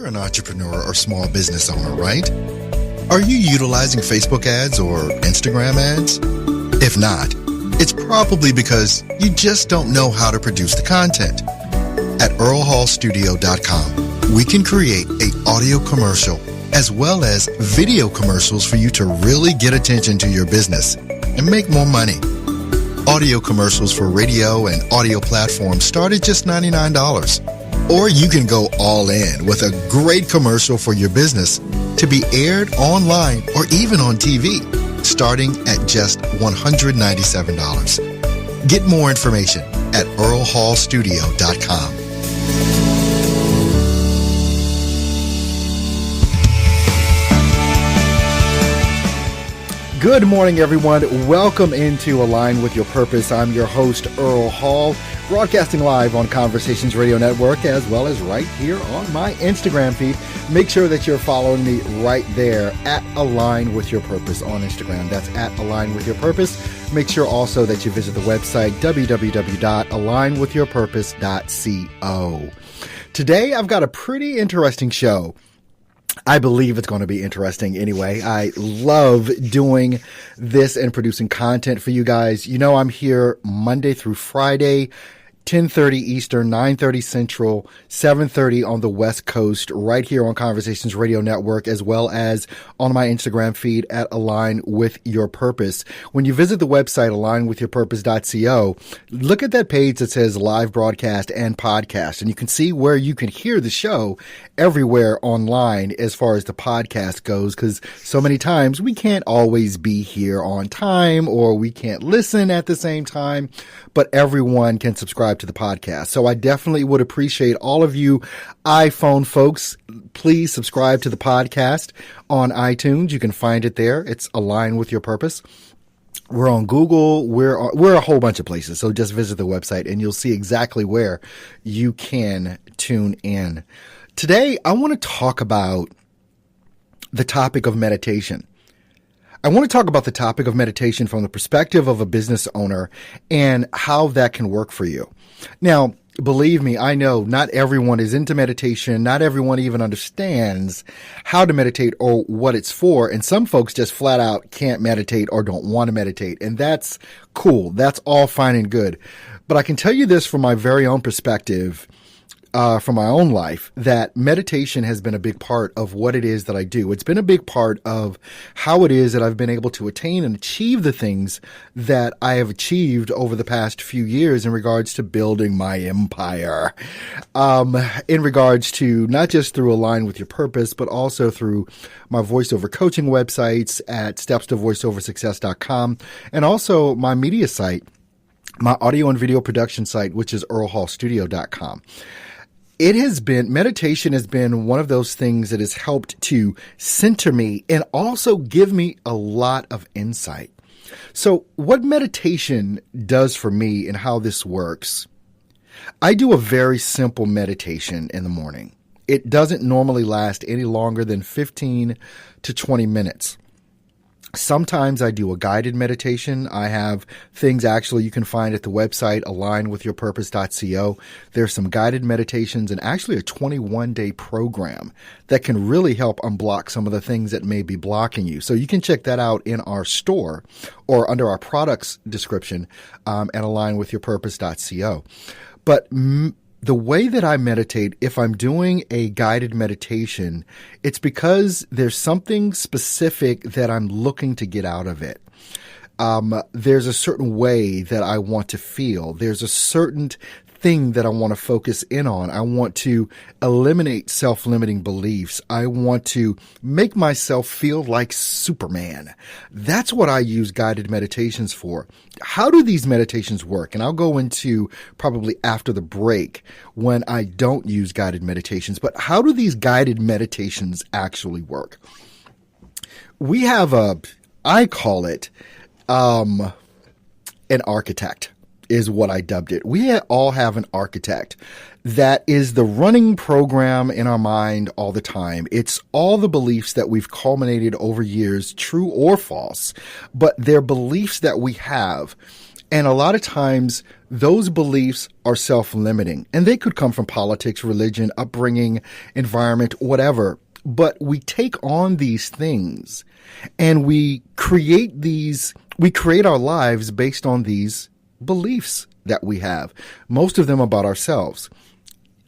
You're an entrepreneur or small business owner, right? Are you utilizing Facebook ads or Instagram ads? If not, it's probably because you just don't know how to produce the content. At earlhallstudio.com, we can create an audio commercial as well as video commercials for you to really get attention to your business and make more money. Audio commercials for radio and audio platforms start at just $99. Or you can go all in with a great commercial for your business to be aired online or even on TV, starting at just $197. Get more information at earlhallstudio.com. Good morning, everyone. Welcome into Align with Your Purpose. I'm your host, Earl Hall, broadcasting live on Conversations Radio Network, as well as right here on my Instagram feed. Make sure that you're following me right there at Align with Your Purpose on Instagram. That's at Align with Your Purpose. Make sure also that you visit the website, www.alignwithyourpurpose.co. Today, I've got a pretty interesting show. I believe it's going to be interesting anyway. I love doing this and producing content for you guys. You know, I'm here Monday through Friday, 10:30 Eastern, 9:30 Central, 7:30 on the West Coast, right here on Conversations Radio Network, as well as on my Instagram feed at Align with Your Purpose. When you visit the website, alignwithyourpurpose.co, look at that page that says live broadcast and podcast, and you can see where you can hear the show everywhere online as far as the podcast goes, because so many times we can't always be here on time or we can't listen at the same time, but everyone can subscribe to the podcast. So I definitely would appreciate all of you iPhone folks. Please subscribe to the podcast on iTunes. You can find it there. It's Align with Your Purpose. We're on Google. We're a whole bunch of places. So just visit the website and you'll see exactly where you can tune in. Today, I want to talk about the topic of meditation. I want to talk about the topic of meditation from the perspective of a business owner and how that can work for you. Now, believe me, I know not everyone is into meditation. Not everyone even understands how to meditate or what it's for. And some folks just flat out can't meditate or don't want to meditate. And that's cool. That's all fine and good. But I can tell you this from my very own perspective, from my own life, that meditation has been a big part of what it is that I do. It's been a big part of how it is that I've been able to attain and achieve the things that I have achieved over the past few years in regards to building my empire. In regards to not just through Align with Your Purpose, but also through my voiceover coaching websites at stepstovoiceoversuccess.com and also my media site, my audio and video production site, which is earlhallstudio.com. Meditation has been one of those things that has helped to center me and also give me a lot of insight. So what meditation does for me and how this works, I do a very simple meditation in the morning. It doesn't normally last any longer than 15 to 20 minutes. Sometimes I do a guided meditation. I have things actually you can find at the website, alignwithyourpurpose.co. There's some guided meditations and actually a 21-day program that can really help unblock some of the things that may be blocking you. So you can check that out in our store or under our products description at alignwithyourpurpose.co. But the way that I meditate, if I'm doing a guided meditation, it's because there's something specific that I'm looking to get out of it. There's a certain way that I want to feel. There's a certain thing that I want to focus in on. I want to eliminate self-limiting beliefs. I want to make myself feel like Superman. That's what I use guided meditations for. How do these meditations work? And I'll go into probably after the break when I don't use guided meditations. But how do these guided meditations actually work? We have I call it an architect. Is what I dubbed it. We all have an architect that is the running program in our mind all the time. It's all the beliefs that we've culminated over years, true or false, but they're beliefs that we have. And a lot of times those beliefs are self-limiting, and they could come from politics, religion, upbringing, environment, whatever. But we take on these things and we create our lives based on these beliefs that we have, most of them about ourselves.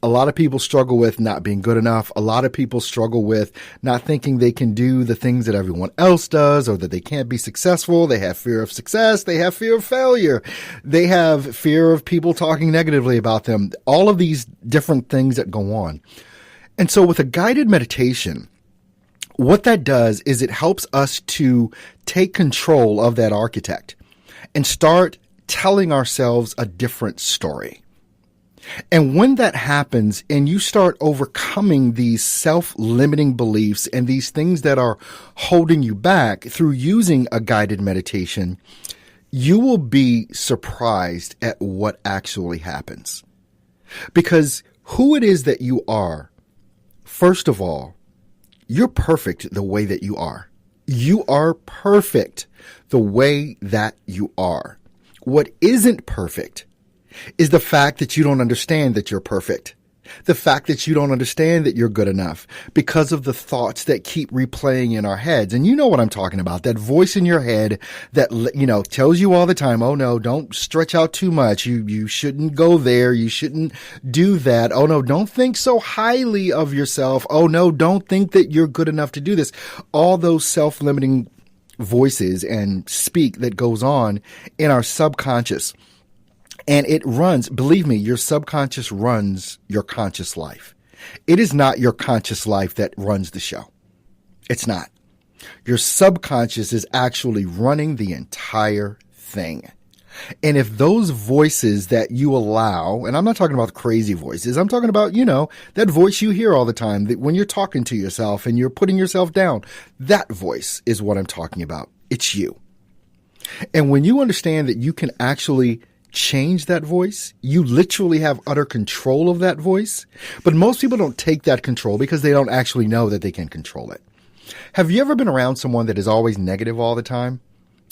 A lot of people struggle with not being good enough. A lot of people struggle with not thinking they can do the things that everyone else does, or that they can't be successful. They have fear of success. They have fear of failure. They have fear of people talking negatively about them. All of these different things that go on. And so with a guided meditation, what that does is it helps us to take control of that architect and start telling ourselves a different story. And when that happens and you start overcoming these self-limiting beliefs and these things that are holding you back through using a guided meditation, you will be surprised at what actually happens. Because who it is that you are, first of all, you're perfect the way that you are. You are perfect the way that you are. What isn't perfect is the fact that you don't understand that you're perfect. The fact that you don't understand that you're good enough because of the thoughts that keep replaying in our heads. And you know what I'm talking about. That voice in your head that, tells you all the time, oh no, don't stretch out too much. You shouldn't go there. You shouldn't do that. Oh no, don't think so highly of yourself. Oh no, don't think that you're good enough to do this. All those self-limiting voices and speak that goes on in our subconscious. And it runs, believe me, your subconscious runs your conscious life. It is not your conscious life that runs the show. It's not. Your subconscious is actually running the entire thing. And if those voices that you allow, and I'm not talking about crazy voices, I'm talking about, that voice you hear all the time, that when you're talking to yourself and you're putting yourself down, that voice is what I'm talking about. It's you. And when you understand that you can actually change that voice, you literally have utter control of that voice. But most people don't take that control because they don't actually know that they can control it. Have you ever been around someone that is always negative all the time?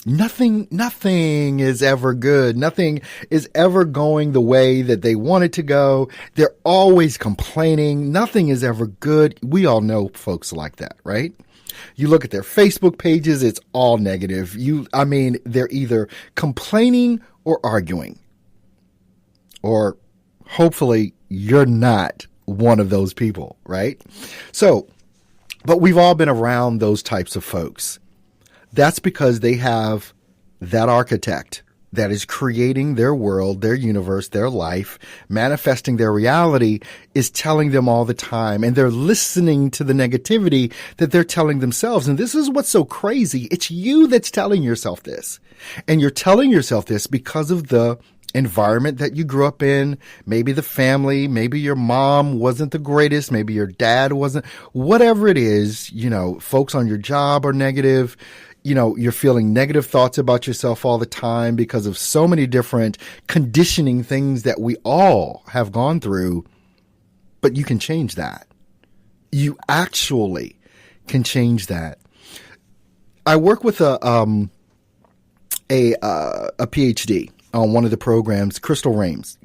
Nothing is ever good. Nothing is ever going the way that they want it to go. They're always complaining. Nothing is ever good. We all know folks like that, right? You look at their Facebook pages, it's all negative. They're either complaining or arguing. Or hopefully you're not one of those people, right? So, but we've all been around those types of folks. That's because they have that architect that is creating their world, their universe, their life, manifesting their reality, is telling them all the time. And they're listening to the negativity that they're telling themselves. And this is what's so crazy. It's you that's telling yourself this. And you're telling yourself this because of the environment that you grew up in, maybe the family, maybe your mom wasn't the greatest, maybe your dad wasn't, whatever it is, folks on your job are negative. You're feeling negative thoughts about yourself all the time because of so many different conditioning things that we all have gone through. But you can change that. You actually can change that. I work with a PhD on one of the programs, Crystal Rains,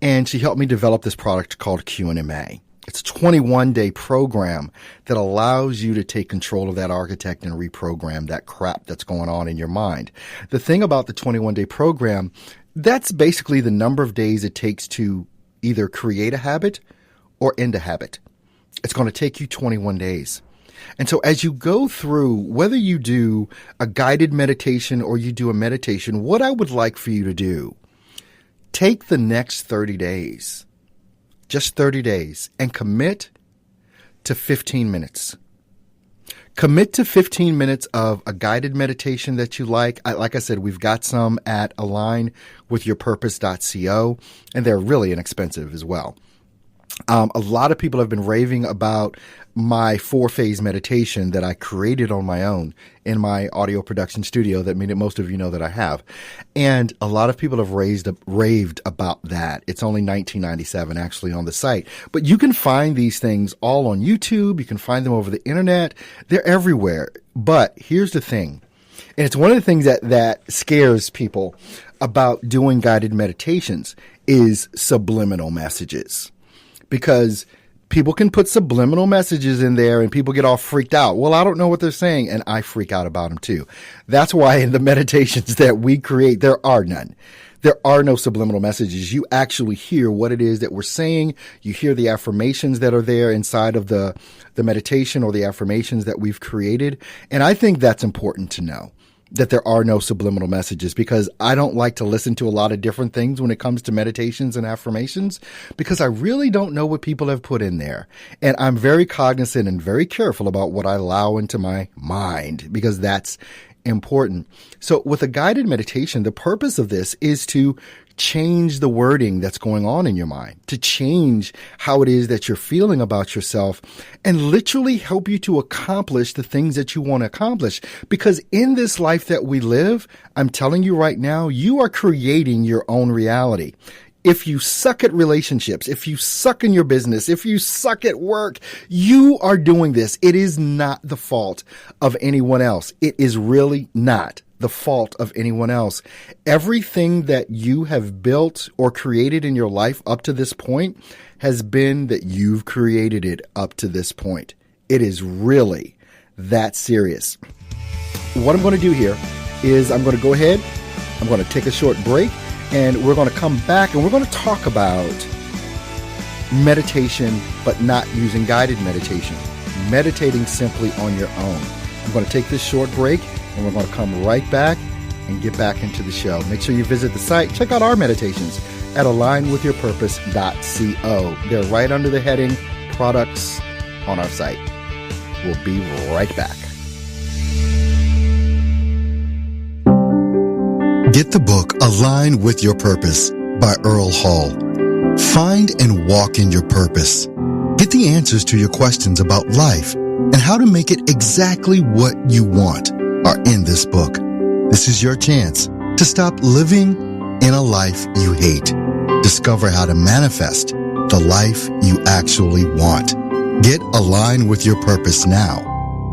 and she helped me develop this product called QNMA. It's a 21-day program that allows you to take control of that architect and reprogram that crap that's going on in your mind. The thing about the 21-day program, that's basically the number of days it takes to either create a habit or end a habit. It's going to take you 21 days. And so as you go through, whether you do a guided meditation or you do a meditation, what I would like for you to do, take the next 30 days. Just 30 days, and commit to 15 minutes. Commit to 15 minutes of a guided meditation that you like. Like I said, we've got some at alignwithyourpurpose.co, and they're really inexpensive as well. A lot of people have been raving about my 4-phase meditation that I created on my own in my audio production studio that most of you know that I have. And a lot of people have raved about that. It's only $19.97 actually on the site. But you can find these things all on YouTube. You can find them over the internet. They're everywhere. But here's the thing. And it's one of the things that scares people about doing guided meditations is subliminal messages, because people can put subliminal messages in there and people get all freaked out. Well, I don't know what they're saying, and I freak out about them too. That's why in the meditations that we create, there are none. There are no subliminal messages. You actually hear what it is that we're saying. You hear the affirmations that are there inside of the meditation, or the affirmations that we've created. And I think that's important to know, that there are no subliminal messages, because I don't like to listen to a lot of different things when it comes to meditations and affirmations, because I really don't know what people have put in there. And I'm very cognizant and very careful about what I allow into my mind, because that's important. So with a guided meditation, the purpose of this is to change the wording that's going on in your mind, to change how it is that you're feeling about yourself, and literally help you to accomplish the things that you want to accomplish. Because in this life that we live, I'm telling you right now, you are creating your own reality. If you suck at relationships, if you suck in your business, if you suck at work, you are doing this. It is not the fault of anyone else. It is really not the fault of anyone else. Everything that you have built or created in your life up to this point has been that you've created it up to this point. It is really that serious. What I'm going to do here is I'm going to go ahead, I'm going to take a short break, and we're going to come back and we're going to talk about meditation, but not using guided meditation. Meditating simply on your own. I'm going to take this short break, and we're going to come right back and get back into the show. Make sure you visit the site. Check out our meditations at alignwithyourpurpose.co. They're right under the heading Products on our site. We'll be right back. Get the book Align with Your Purpose by Earl Hall. Find and walk in your purpose. Get the answers to your questions about life and how to make it exactly what you want are in this book. This is your chance to stop living in a life you hate. Discover how to manifest the life you actually want. Get Align with Your Purpose now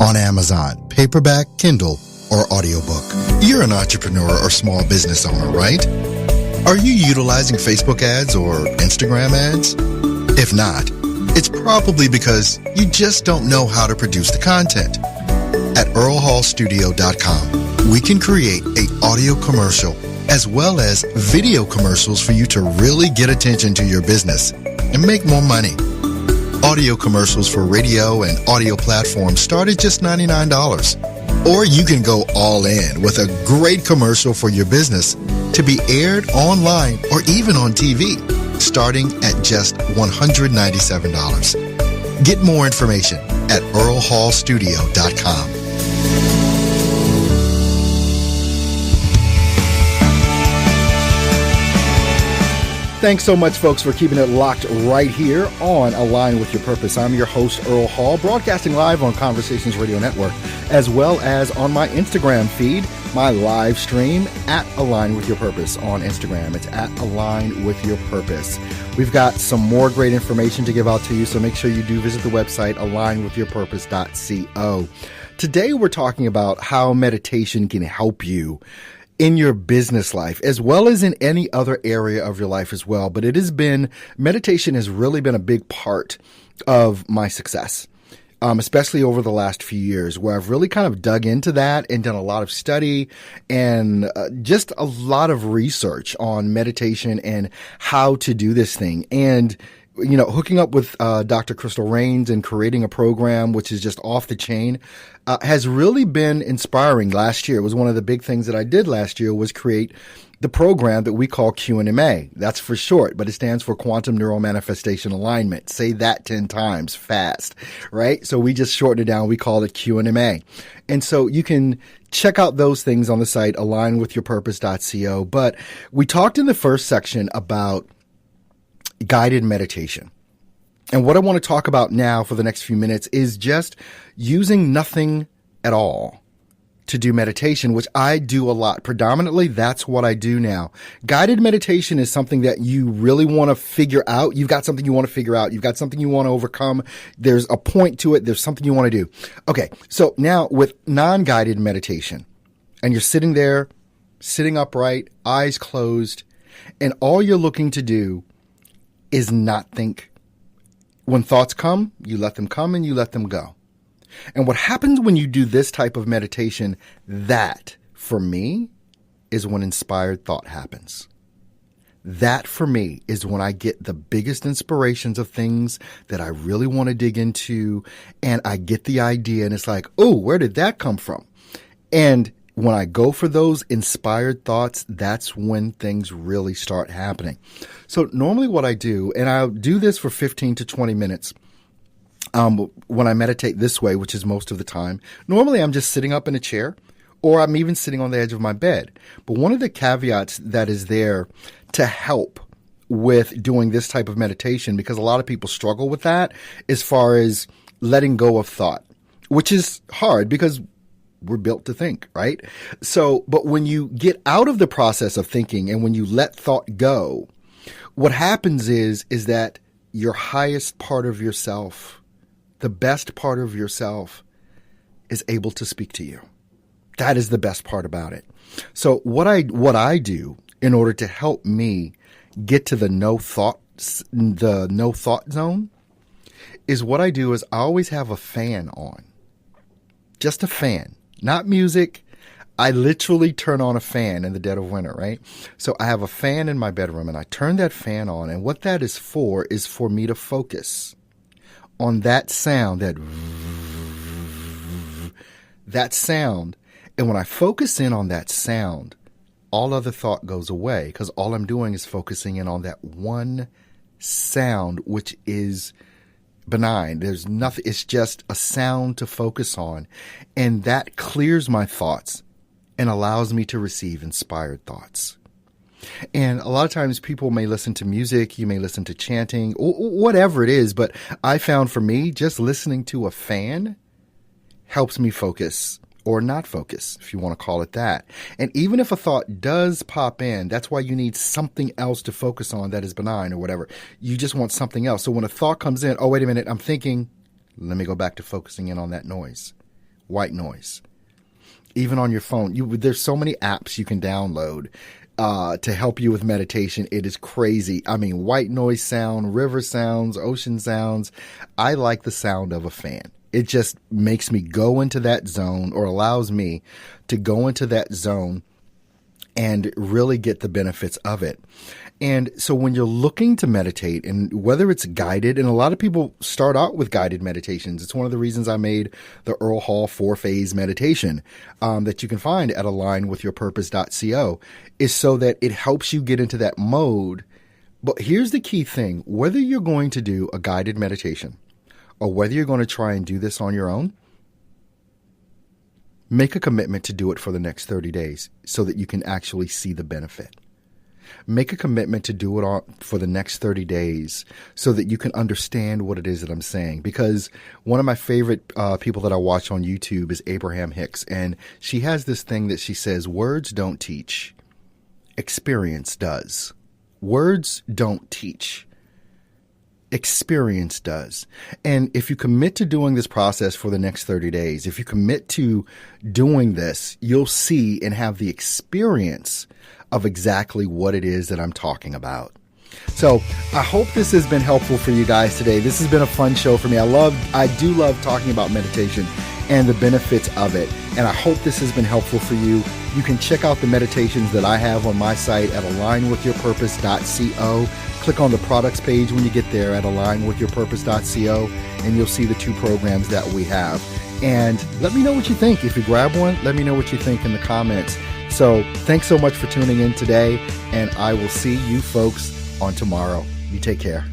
on Amazon, paperback, Kindle, or audiobook. You're an entrepreneur or small business owner, right? Are you utilizing Facebook ads or Instagram ads? If not, it's probably because you just don't know how to produce the content. At earlhallstudio.com, we can create an audio commercial as well as video commercials for you to really get attention to your business and make more money. Audio commercials for radio and audio platforms start at just $99. Or you can go all in with a great commercial for your business to be aired online or even on TV, starting at just $197. Get more information at earlhallstudio.com. Thanks so much, folks, for keeping it locked right here on Align with Your Purpose. I'm your host, Earl Hall, broadcasting live on Conversations Radio Network, as well as on my Instagram feed, my live stream at Align with Your Purpose on Instagram. It's at Align with Your Purpose. We've got some more great information to give out to you, so make sure you do visit the website, alignwithyourpurpose.co. Today, we're talking about how meditation can help you in your business life, as well as in any other area of your life as well. But meditation has really been a big part of my success, especially over the last few years, where I've really kind of dug into that and done a lot of study and just a lot of research on meditation and how to do this thing. And hooking up with Dr. Crystal Rains and creating a program which is just off the chain has really been inspiring. Last year, it was one of the big things that I did last year was create the program that we call QNMA. That's for short, but it stands for Quantum Neural Manifestation Alignment. Say that 10 times fast, right? So we just shortened it down. We call it QNMA. And so you can check out those things on the site, alignwithyourpurpose.co. But we talked in the first section about guided meditation. And what I want to talk about now for the next few minutes is just using nothing at all to do meditation, which I do a lot. Predominantly, that's what I do now. Guided meditation is something that you really want to figure out. You've got something you want to figure out. You've got something you want to overcome. There's a point to it. There's something you want to do. Okay, so now with non-guided meditation, and you're sitting there sitting upright, eyes closed, and all you're looking to do is not think. When thoughts come, you let them come and you let them go. And what happens when you do this type of meditation, that, for me, is when inspired thought happens. That, for me, is when I get the biggest inspirations of things that I really want to dig into, and I get the idea, and it's like, oh, where did that come from? And when I go for those inspired thoughts, that's when things really start happening. So normally what I do, and I'll do this for 15 to 20 minutes, when I meditate this way, which is most of the time, normally I'm just sitting up in a chair, or I'm even sitting on the edge of my bed. But one of the caveats that is there to help with doing this type of meditation, because a lot of people struggle with that as far as letting go of thought, which is hard because we're built to think, right? So, but when you get out of the process of thinking and when you let thought go, what happens is that your highest part of yourself, the best part of yourself, is able to speak to you. That is the best part about it. So what I do in order to help me get to the no thought zone is what I do is I always have a fan on. Just a fan. Not music. I literally turn on a fan in the dead of winter, right? So I have a fan in my bedroom and I turn that fan on. And what that is for me to focus on that sound, that sound. And when I focus in on that sound, all other thought goes away because all I'm doing is focusing in on that one sound, which is benign. There's nothing. It's just a sound to focus on. And that clears my thoughts and allows me to receive inspired thoughts. And a lot of times people may listen to music, you may listen to chanting, or whatever it is. But I found for me, just listening to a fan helps me focus. Or not focus, if you want to call it that. And even if a thought does pop in, that's why you need something else to focus on that is benign or whatever. You just want something else. So when a thought comes in, oh, wait a minute, I'm thinking, let me go back to focusing in on that noise, white noise. Even on your phone, there's so many apps you can download to help you with meditation. It is crazy. I mean, white noise sound, river sounds, ocean sounds. I like the sound of a fan. It just makes me go into that zone, or allows me to go into that zone and really get the benefits of it. And so when you're looking to meditate, and whether it's guided, and a lot of people start out with guided meditations. It's one of the reasons I made the Earl Hall 4-phase meditation that you can find at alignwithyourpurpose.co, is so that it helps you get into that mode. But here's the key thing. Whether you're going to do a guided meditation, or whether you're going to try and do this on your own, make a commitment to do it for the next 30 days so that you can actually see the benefit. Make a commitment to do it for the next 30 days so that you can understand what it is that I'm saying. Because one of my favorite people that I watch on YouTube is Abraham Hicks. And she has this thing that she says, words don't teach, experience does. Words don't teach. Experience does. And if you commit to doing this process for the next 30 days, if you commit to doing this, you'll see and have the experience of exactly what it is that I'm talking about. So I hope this has been helpful for you guys today. This has been a fun show for me. I do love talking about meditation and the benefits of it. And I hope this has been helpful for you. You can check out the meditations that I have on my site at alignwithyourpurpose.co. Click on the products page when you get there at alignwithyourpurpose.co, and you'll see the 2 programs that we have. And let me know what you think. If you grab one, let me know what you think in the comments. So thanks so much for tuning in today, and I will see you folks on tomorrow. You take care.